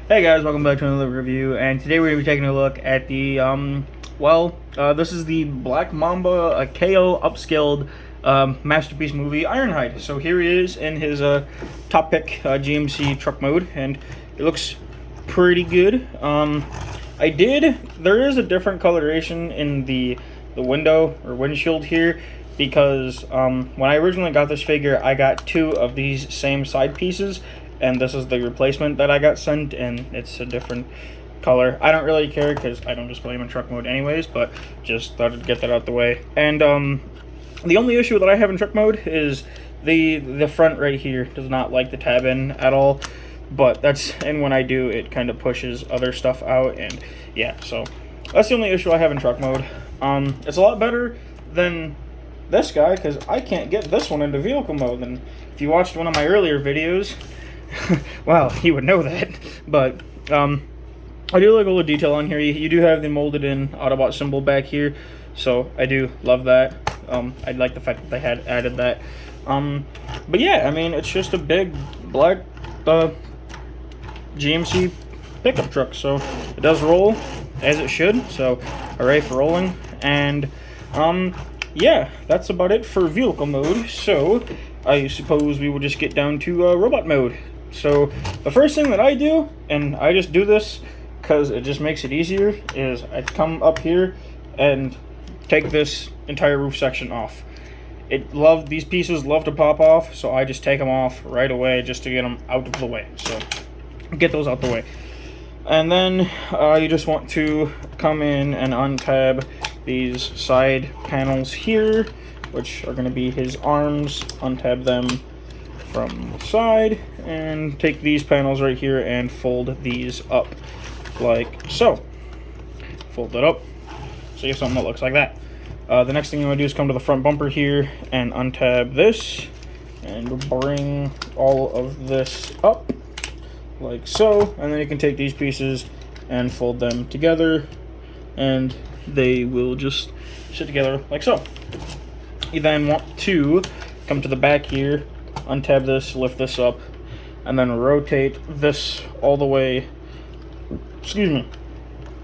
Hey guys, welcome back to another review, and today we're going to be taking a look at the, this is the Black Mamba KO Upscaled masterpiece movie, Ironhide. So here he is in his top pick GMC truck mode, and it looks pretty good. There is a different coloration in the window or windshield here, because when I originally got this figure, I got two of these same side pieces, and this is the replacement that I got sent, and it's a different color. I don't really care because I don't display them in truck mode anyways, but just thought I'd get that out the way. And the only issue that I have in truck mode is the front right here does not like the tab in at all, but and when I do, it kind of pushes other stuff out, and yeah, so that's the only issue I have in truck mode. It's a lot better than this guy because I can't get this one into vehicle mode, and if you watched one of my earlier videos, well, you would know that. But I do like all the detail on here. You do have the molded in Autobot symbol back here, so I do love that. I like the fact that they had added that. But yeah, I mean, it's just a big black GMC pickup truck, so it does roll as it should, so hooray for rolling. And yeah, that's about it for vehicle mode, so I suppose we will just get down to robot mode. So the first thing that I do, and I just do this because it just makes it easier, is I come up here and take this entire roof section off. These pieces love to pop off, so I just take them off right away just to get them out of the way. So get those out the way. And then you just want to come in and untab these side panels here, which are going to be his arms. Untab them from the side and take these panels right here and fold these up like so. Fold it up so you have something that looks like that. The next thing you want to do is come to the front bumper here and untab this and bring all of this up like so, and then you can take these pieces and fold them together, and they will just sit together like so. You then want to come to the back here, untab this, lift this up, and then rotate this all the way. Excuse me.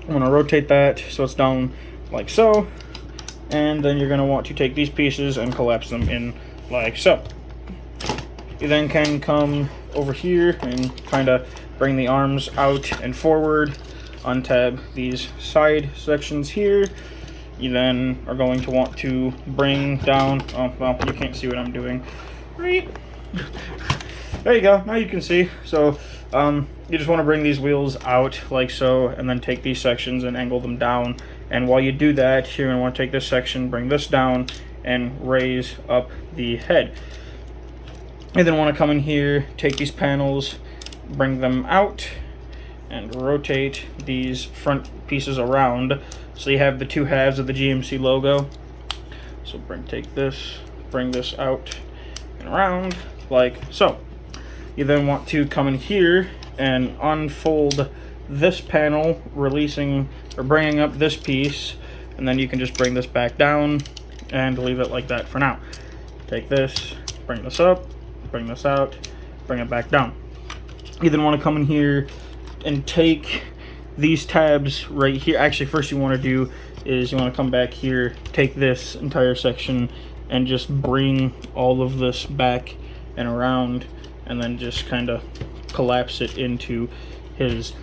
I'm going to rotate that so it's down like so, and then you're going to want to take these pieces and collapse them in like so. You then can come over here and kind of bring the arms out and forward, untab these side sections here. You then are going to want to bring down, oh, well, you can't see what I'm doing. Right. There you go, now you can see. So you just want to bring these wheels out like so, and then take these sections and angle them down. And while you do that, you're going to want to take this section, bring this down, and raise up the head. You then want to come in here, take these panels, bring them out, and rotate these front pieces around so you have the two halves of the GMC logo. So take this, bring this out and around like so. You then want to come in here and unfold this panel, releasing or bringing up this piece, and then you can just bring this back down and leave it like that for now. Take this, bring this up, bring this out, bring it back down. You then want to come in here and take these tabs right here. Actually, first you want to do is you want to come back here, take this entire section, and just bring all of this back and around, and then just kind of collapse it into his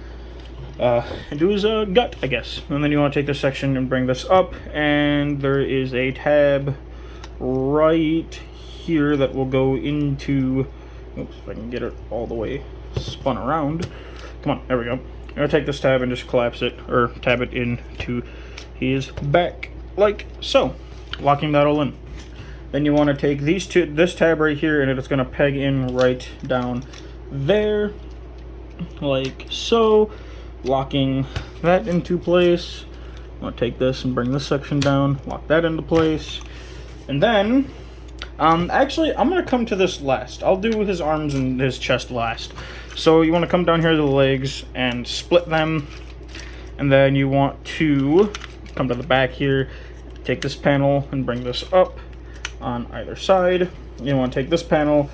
gut, I guess. And then you want to take this section and bring this up, and there is a tab right here that will go into, oops, if I can get it all the way spun around. Come on, there we go. I'm gonna take this tab and just collapse it, or tab it into his back like so, locking that all in. Then you want to take this tab right here, and it's gonna peg in right down there like so, locking that into place. I'm gonna take this and bring this section down, lock that into place, and then actually I'm gonna come to this last. I'll do his arms and his chest last. So you want to come down here to the legs and split them, and then you want to come to the back here, take this panel and bring this up on either side. You want to take this panel,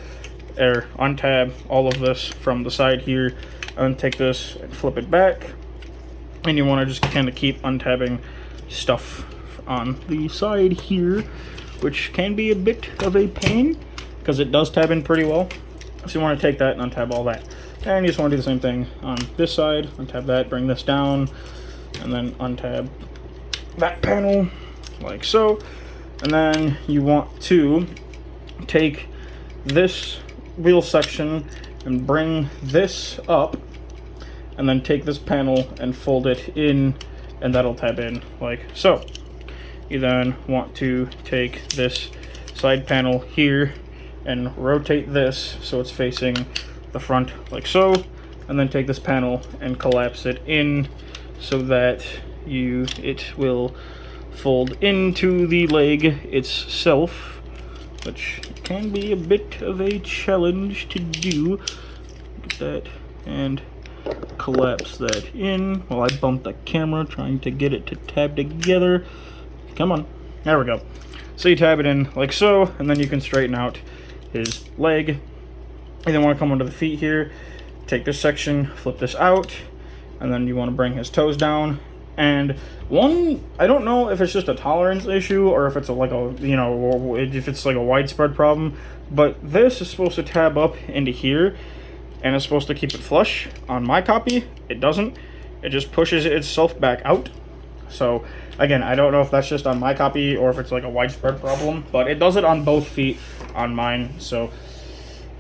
or untab all of this from the side here, and then take this and flip it back. And you want to just kind of keep untabbing stuff on the side here, which can be a bit of a pain because it does tab in pretty well. So you want to take that and untab all that. And you just want to do the same thing on this side. Untab that, bring this down, and then untab that panel like so. And then you want to take this wheel section and bring this up, and then take this panel and fold it in, and that'll tab in like so. You then want to take this side panel here and rotate this so it's facing the front like so, and then take this panel and collapse it in so that it will fold into the leg itself, which can be a bit of a challenge to do. Get that and collapse that in while I bump the camera trying to get it to tab together. Come on, there we go. So you tab it in like so, and then you can straighten out his leg. You then want to come onto the feet here, take this section, flip this out, and then you want to bring his toes down. And I don't know if it's just a tolerance issue or if it's if it's like a widespread problem, but this is supposed to tab up into here and it's supposed to keep it flush. On my copy, it doesn't. It just pushes itself back out. So again, I don't know if that's just on my copy or if it's like a widespread problem, but it does it on both feet on mine. So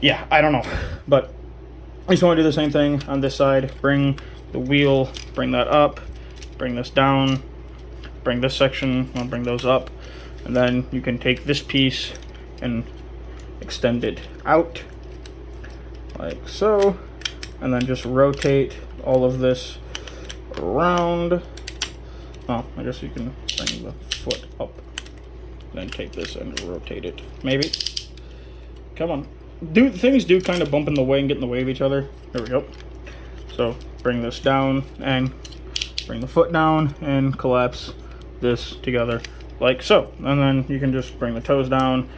yeah, I don't know, but I just want to do the same thing on this side. Bring the wheel, bring that up, bring this down, bring this section, I'll bring those up, and then you can take this piece and extend it out like so, and then just rotate all of this around. Oh, I guess you can bring the foot up, then take this and rotate it. Maybe. Come on. Things do kind of bump in the way and get in the way of each other. There we go. So bring this down and bring the foot down and collapse this together like so. And then you can just bring the toes down,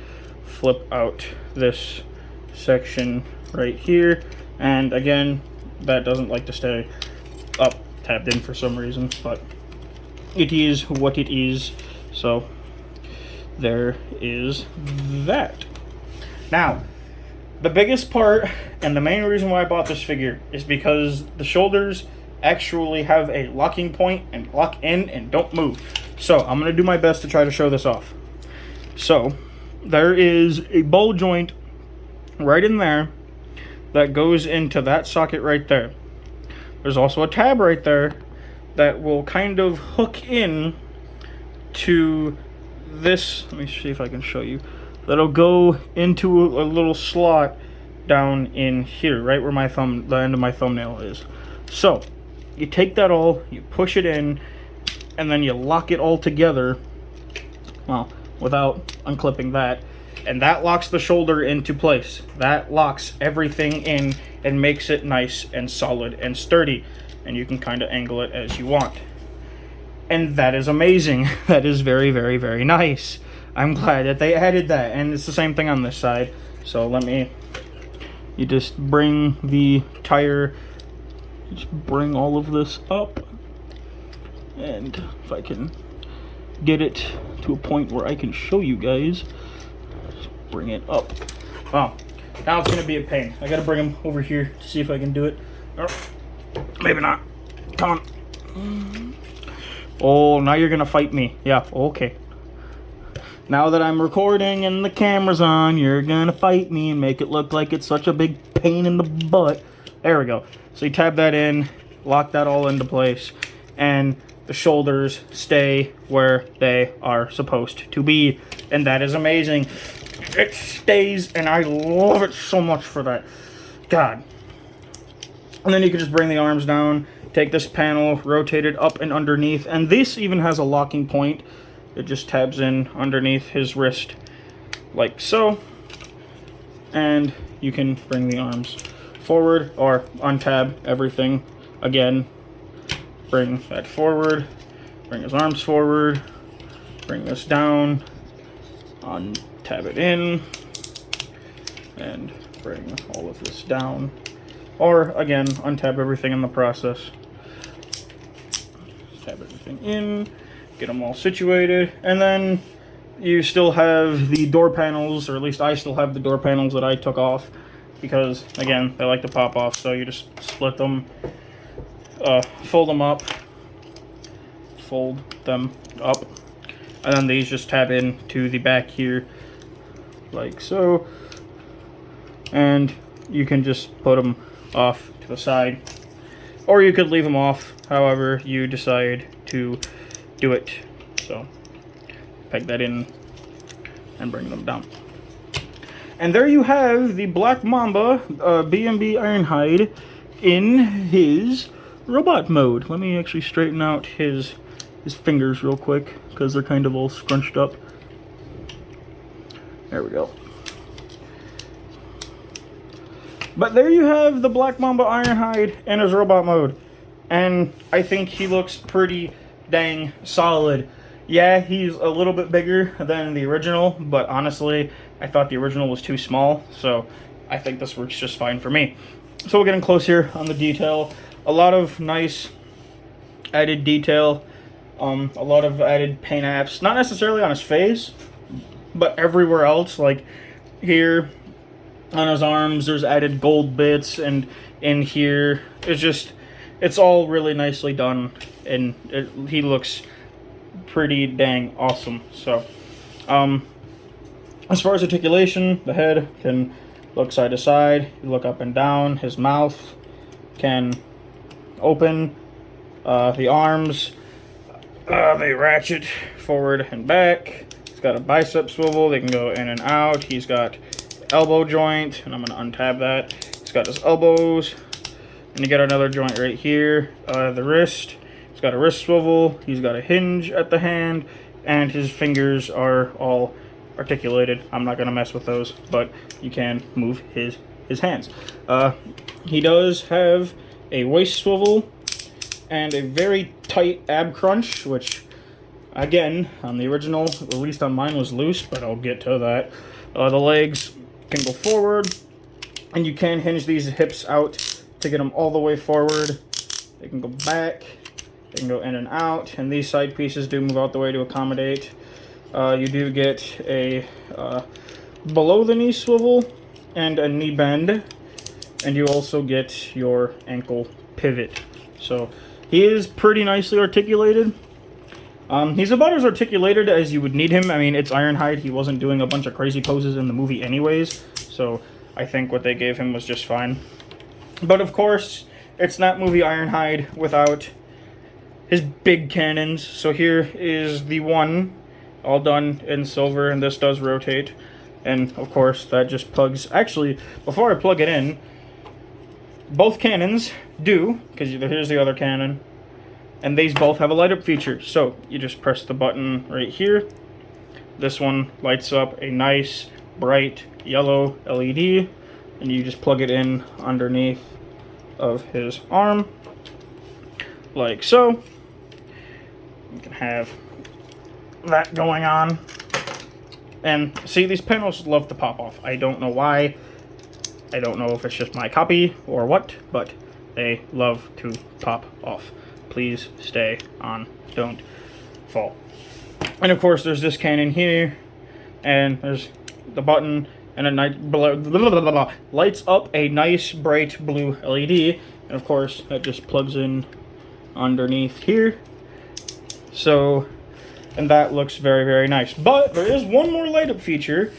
flip out this section right here. And again, that doesn't like to stay up tabbed in for some reason, but it is what it is. So there is that. Now, the biggest part and the main reason why I bought this figure is because the shoulders actually have a locking point and lock in and don't move. So I'm going to do my best to try to show this off. So there is a ball joint right in there that goes into that socket right there. There's also a tab right there that will kind of hook in to this. Let me see if I can show you. That'll go into a little slot down in here, right where the end of my thumbnail is. So you take that all, you push it in, and then you lock it all together, well, without unclipping that, and that locks the shoulder into place. That locks everything in and makes it nice and solid and sturdy, and you can kind of angle it as you want. And that is amazing. That is very, very, very nice. I'm glad that they added that, and it's the same thing on this side. So you just bring the tire, just bring all of this up, and if I can get it to a point where I can show you guys, just bring it up. Wow, now it's gonna be a pain. I gotta bring him over here to see if I can do it. Oh, maybe not. Come on. Oh, now you're gonna fight me. Yeah, okay. Now that I'm recording and the camera's on, you're gonna fight me and make it look like it's such a big pain in the butt. There we go. So you tab that in, lock that all into place, and the shoulders stay where they are supposed to be. And that is amazing. It stays, and I love it so much for that. God. And then you can just bring the arms down, take this panel, rotate it up and underneath, and this even has a locking point. It just tabs in underneath his wrist like so, and you can bring the arms forward or untab everything again. Bring that forward, bring his arms forward, bring this down, untab it in, and bring all of this down or again, untab everything in the process. Just tab everything in, get them all situated, and then you still have the door panels, or at least I still have the door panels that I took off, because again, they like to pop off, so you just split them, fold them up, and then these just tab in to the back here, like so, and you can just put them off to the side, or you could leave them off, however you decide to do it. So peg that in and bring them down. And there you have the Black Mamba BMB Ironhide in his robot mode. Let me actually straighten out his fingers real quick, because they're kind of all scrunched up. There we go. But there you have the Black Mamba Ironhide in his robot mode. And I think he looks pretty dang solid. Yeah, he's a little bit bigger than the original, but honestly, I thought the original was too small, so I think this works just fine for me. So we're getting close here on the detail. A lot of nice added detail, a lot of added paint apps, not necessarily on his face, but everywhere else, like here on his arms, there's added gold bits, and in here, it's all really nicely done, and he looks pretty dang awesome. So as far as articulation, the head can look side to side, look up and down, his mouth can open, the arms, they ratchet forward and back. He's got a bicep swivel, they can go in and out. He's got elbow joint, and I'm going to untab that. He's got his elbows, and you got another joint right here, the wrist. He's got a wrist swivel, he's got a hinge at the hand, and his fingers are all articulated. I'm not going to mess with those, but you can move his hands. He does have a waist swivel and a very tight ab crunch, which, again, on the original, at least on mine, was loose, but I'll get to that. The legs can go forward, and you can hinge these hips out to get them all the way forward. They can go back. They can go in and out, and these side pieces do move out the way to accommodate. You do get a below the knee swivel and a knee bend, and you also get your ankle pivot. So he is pretty nicely articulated. He's about as articulated as you would need him. I mean, it's Ironhide. He wasn't doing a bunch of crazy poses in the movie anyways, so I think what they gave him was just fine. But of course, it's not movie Ironhide without his big cannons. So here is the one, all done in silver, and this does rotate. And of course, that just plugs. Actually, before I plug it in, both cannons do, because here's the other cannon, and these both have a light up feature. So you just press the button right here. This one lights up a nice bright yellow LED, and you just plug it in underneath of his arm, like so. You can have that going on. And see, these panels love to pop off. I don't know why. I don't know if it's just my copy or what, but they love to pop off. Please stay on. Don't fall. And of course, there's this cannon here, and there's the button, and a nice lights up a nice bright blue LED. And of course, that just plugs in underneath here. So, and that looks very, very nice. But there is one more light up feature,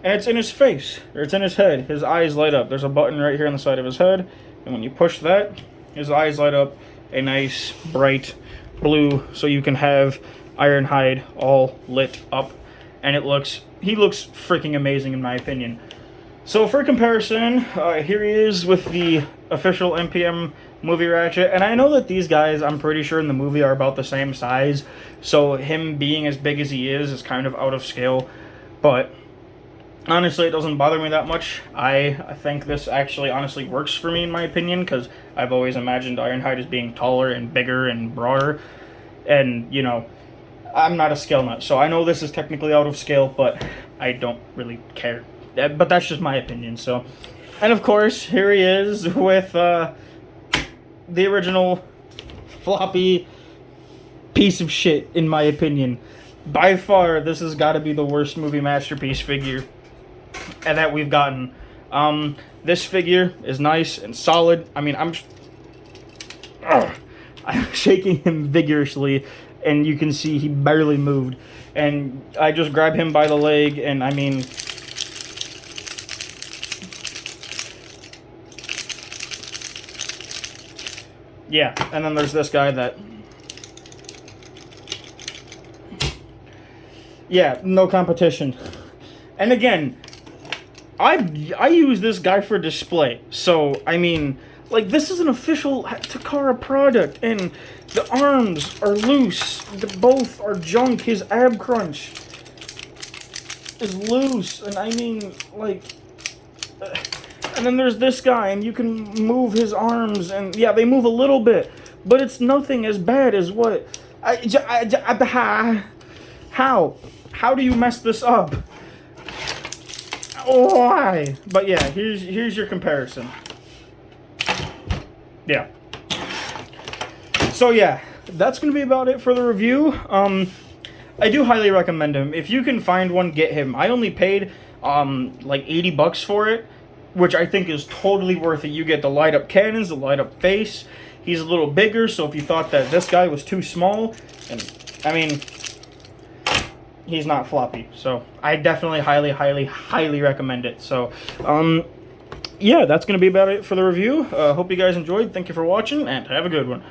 and it's in his face, or it's in his head. His eyes light up. There's a button right here on the side of his head, and when you push that, his eyes light up a nice bright blue, so you can have Ironhide all lit up, and he looks freaking amazing in my opinion. So for comparison, here he is with the official MPM movie ratchet, and I know that these guys, I'm pretty sure in the movie, are about the same size, so him being as big as he is kind of out of scale, but honestly, it doesn't bother me that much. I think this actually honestly works for me in my opinion, because I've always imagined Ironhide as being taller and bigger and broader, and you know, I'm not a scale nut, so I know this is technically out of scale, but I don't really care. But that's just my opinion. So And of course, here he is with the original floppy piece of shit, in my opinion. By far, this has got to be the worst movie masterpiece figure that we've gotten. This figure is nice and solid. I mean, I'm shaking him vigorously, and you can see he barely moved. And I just grab him by the leg, and I mean, yeah. And then there's this guy that, yeah, no competition. And again, I use this guy for display, so I mean, like, this is an official Takara product, and the arms are loose. Both are junk. His ab crunch is loose, and I mean, like, and then there's this guy, and you can move his arms, and yeah, they move a little bit, but it's nothing as bad as what how do you mess this up? Why? But yeah, here's your comparison. Yeah. So yeah, that's gonna be about it for the review. I do highly recommend him. If you can find one, get him. I only paid like $80 for it, which I think is totally worth it. You get the light up cannons, the light up face. He's a little bigger, so if you thought that this guy was too small, and I mean, he's not floppy. So I definitely highly recommend it. So yeah, that's going to be about it for the review. Hope you guys enjoyed. Thank you for watching, and have a good one.